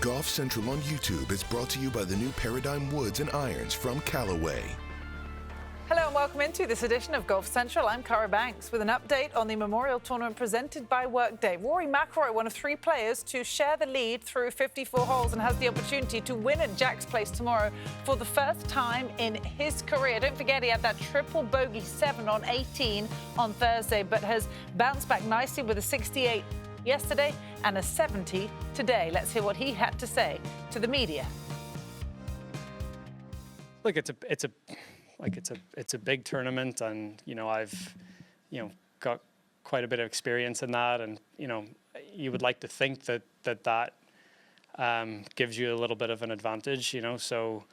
Golf Central on YouTube is brought to you by the new Paradigm Woods and Irons from Callaway. Hello and welcome into this edition of Golf Central. I'm Cara Banks with an update on the Memorial Tournament presented by Workday. Rory McIlroy, one of 3 players to share the lead through 54 holes and has the opportunity to win at Jack's Place tomorrow for the first time in his career. Don't forget he had that triple bogey 7 on 18 on Thursday, but has bounced back nicely with a 68 yesterday and a 70 today. Let's hear what he had to say to the media. Look, it's a big tournament, and I've got quite a bit of experience in that, and you would like to think that gives you a little bit of an advantage, so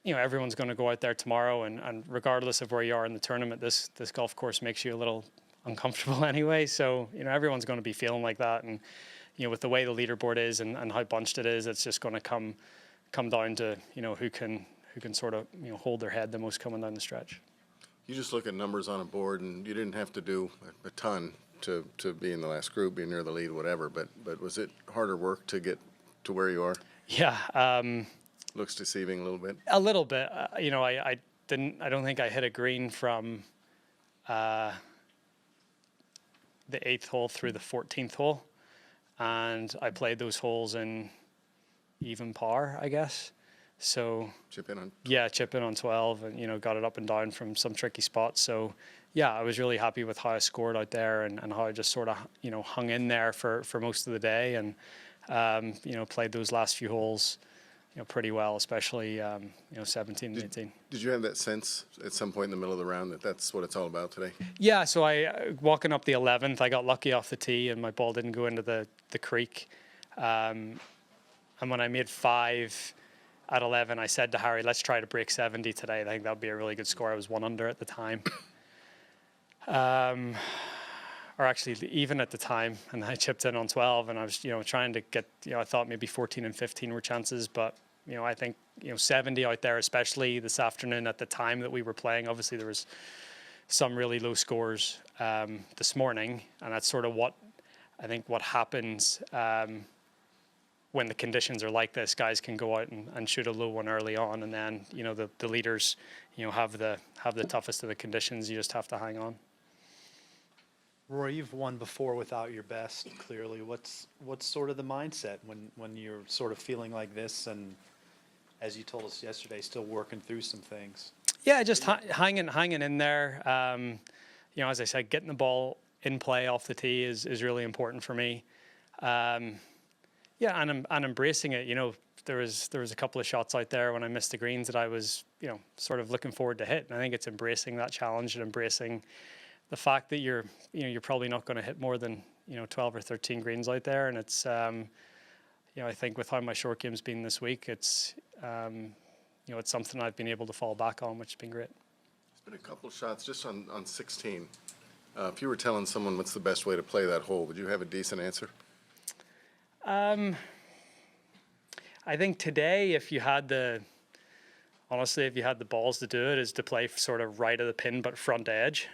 everyone's going to go out there tomorrow, and regardless of where you are in the tournament, this golf course makes you a little uncomfortable anyway, so everyone's going to be feeling like that, and with the way the leaderboard is and how bunched it is, it's just going to come down to who can sort of hold their head the most coming down the stretch. You just look at numbers on a board, and you didn't have to do a ton to be in the last group, be near the lead, whatever. But was it harder work to get to where you are? Yeah. Looks deceiving a little bit. A little bit. I don't think I hit a green from the 8th hole through the 14th hole, and I played those holes in even par, I guess. So chip in on 12, and got it up and down from some tricky spots. So yeah, I was really happy with how I scored out there and how I just sort of hung in there for most of the day, and played those last few holes pretty well, especially 17 and 18. Did you have that sense at some point in the middle of the round that that's what it's all about today? Yeah, so I walking up the 11th, I got lucky off the tee and my ball didn't go into the creek, and when I made 5 at 11, I said to Harry, let's try to break 70 today. I think that would be a really good score. I was 1 under at the time. Or actually even at the time, and I chipped in on 12, and I was trying to get, I thought maybe 14 and 15 were chances, but I think 70 out there, especially this afternoon at the time that we were playing. Obviously there was some really low scores this morning, and that's sort of what happens when the conditions are like this. Guys can go out and shoot a low one early on, and then the leaders have the toughest of the conditions. You just have to hang on. Rory, you've won before without your best, clearly. What's sort of the mindset when you're sort of feeling like this, and as you told us yesterday, still working through some things? Yeah, just hanging in there. As I said, getting the ball in play off the tee is really important for me. Yeah, and embracing it. There was a couple of shots out there when I missed the greens that I was sort of looking forward to hit, and I think it's embracing that challenge and embracing the fact that you're probably not going to hit more than 12 or 13 greens out there, and it's I think with how my short game's been this week, it's it's something I've been able to fall back on, which has been great. There's been a couple of shots just on 16. If you were telling someone what's the best way to play that hole, would you have a decent answer? I think today, if you had the balls to do it, is to play sort of right of the pin but front edge.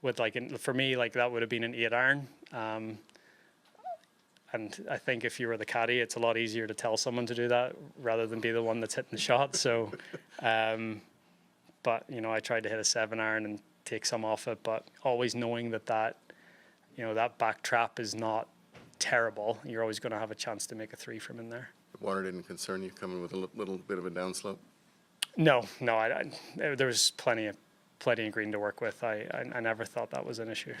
With for me, that would have been an 8-iron. And I think if you were the caddy, it's a lot easier to tell someone to do that rather than be the one that's hitting the shot. So, but I tried to hit a 7-iron and take some off it, but always knowing that back trap is not terrible. You're always going to have a chance to make a 3 from in there. The water didn't concern you coming with a little bit of a downslope? No, there was plenty of green to work with. I never thought that was an issue.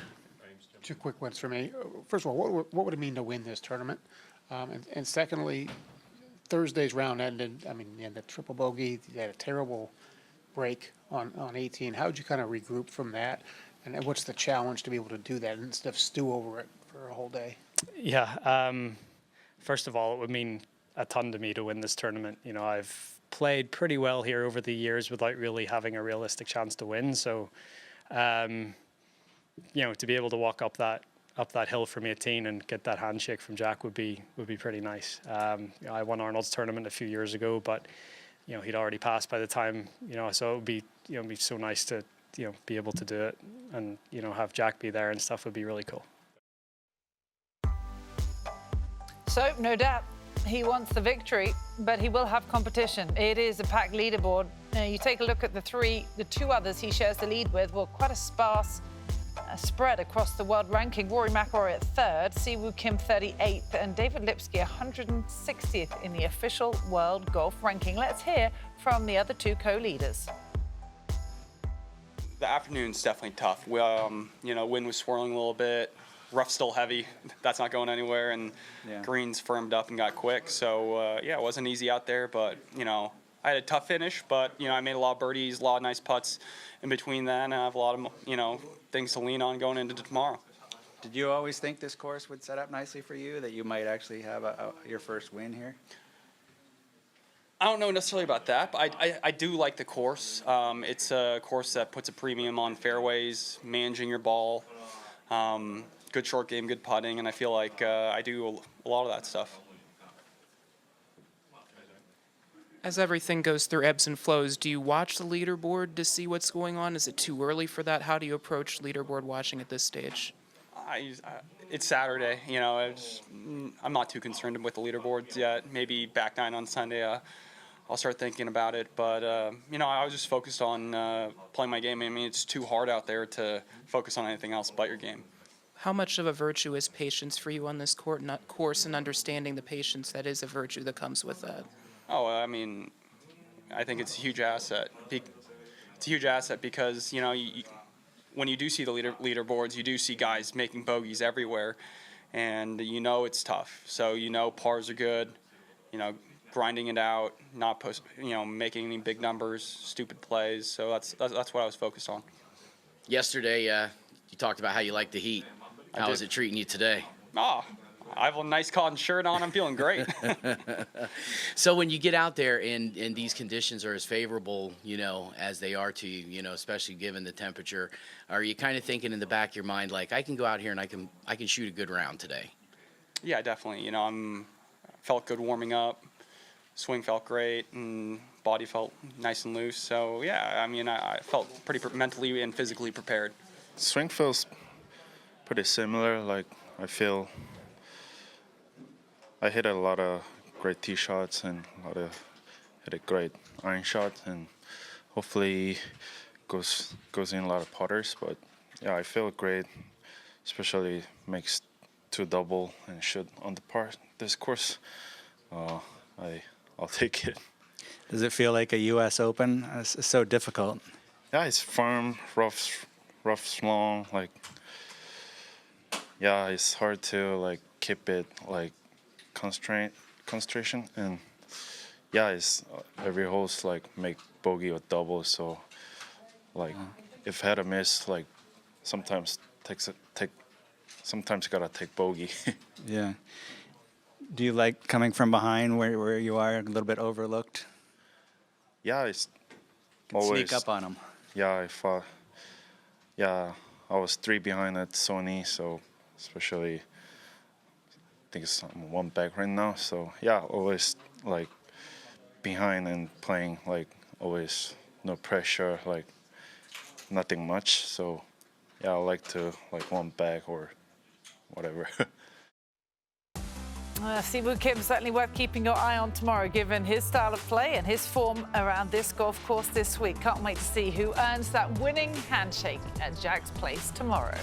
2 quick ones for me. First of all, what would it mean to win this tournament? And secondly, Thursday's round ended. I mean, you had the triple bogey. You had a terrible break on 18. How would you kind of regroup from that? And what's the challenge to be able to do that instead of stew over it for a whole day? Yeah. First of all, it would mean a ton to me to win this tournament. I've played pretty well here over the years without really having a realistic chance to win. So, to be able to walk up that hill from 18 and get that handshake from Jack would be pretty nice. I won Arnold's tournament a few years ago, but he'd already passed by the time so it would be be so nice to be able to do it, and have Jack be there and stuff would be really cool. So no doubt He wants the victory, but he will have competition. It is a packed leaderboard. You take a look at the two others he shares the lead with. Well, quite a sparse spread across the world ranking. Rory McIlroy at 3rd, Siwoo Kim 38th, and David Lipsky 160th in the official world golf ranking. Let's hear from the other two co-leaders. The afternoon's definitely tough. We, wind was swirling a little bit. Rough still heavy. That's not going anywhere, and greens firmed up and got quick. So it wasn't easy out there, but I had a tough finish. But I made a lot of birdies, a lot of nice putts in between that, and I have a lot of things to lean on going into tomorrow. Did you always think this course would set up nicely for you, that you might actually have your first win here? I don't know necessarily about that, but I do like the course. It's a course that puts a premium on fairways, managing your ball, good short game, good putting, and I feel like I do a lot of that stuff. As everything goes through ebbs and flows, do you watch the leaderboard to see what's going on? Is it too early for that? How do you approach leaderboard watching at this stage? It's Saturday, I'm not too concerned with the leaderboards yet. Maybe back nine on Sunday, I'll start thinking about it. But, I was just focused on playing my game. I mean, it's too hard out there to focus on anything else but your game. How much of a virtue is patience for you on this course, and understanding the patience that is a virtue that comes with that? Oh, I think it's a huge asset. It's a huge asset because, when you do see the leaderboards, you do see guys making bogeys everywhere, and it's tough. So pars are good, grinding it out, not making any big numbers, stupid plays. So that's what I was focused on. Yesterday, you talked about how you like the heat. How is it treating you today? I have a nice cotton shirt on. I'm feeling great. So when you get out there and these conditions are as favorable, as they are to you, especially given the temperature, are you kind of thinking in the back of your mind, like, I can go out here and I can shoot a good round today? Yeah, definitely. Felt good warming up. Swing felt great, and body felt nice and loose. So, I felt pretty mentally and physically prepared. Swing feels pretty similar. Like, I feel I hit a lot of great tee shots and hit a great iron shot, and hopefully goes in a lot of putters. But yeah, I feel great, especially makes 2 double and shoot on the par this course. I'll take it. Does it feel like a U.S. Open? It's so difficult. Yeah, it's firm, rough, long. Like, yeah, it's hard to keep it concentration, and yeah, it's every hole's make bogey or double. So if I had a miss, sometimes sometimes gotta take bogey. Yeah. Do you like coming from behind where you are a little bit overlooked? Yeah, it's always sneak up on them. Yeah, I was 3 behind at Sony, so especially I think it's 1 back right now. So yeah, always behind and playing always no pressure, nothing much. So yeah, I like to 1 back or whatever. Siwoo Kim certainly worth keeping your eye on tomorrow, given his style of play and his form around this golf course this week. Can't wait to see who earns that winning handshake at Jack's Place tomorrow.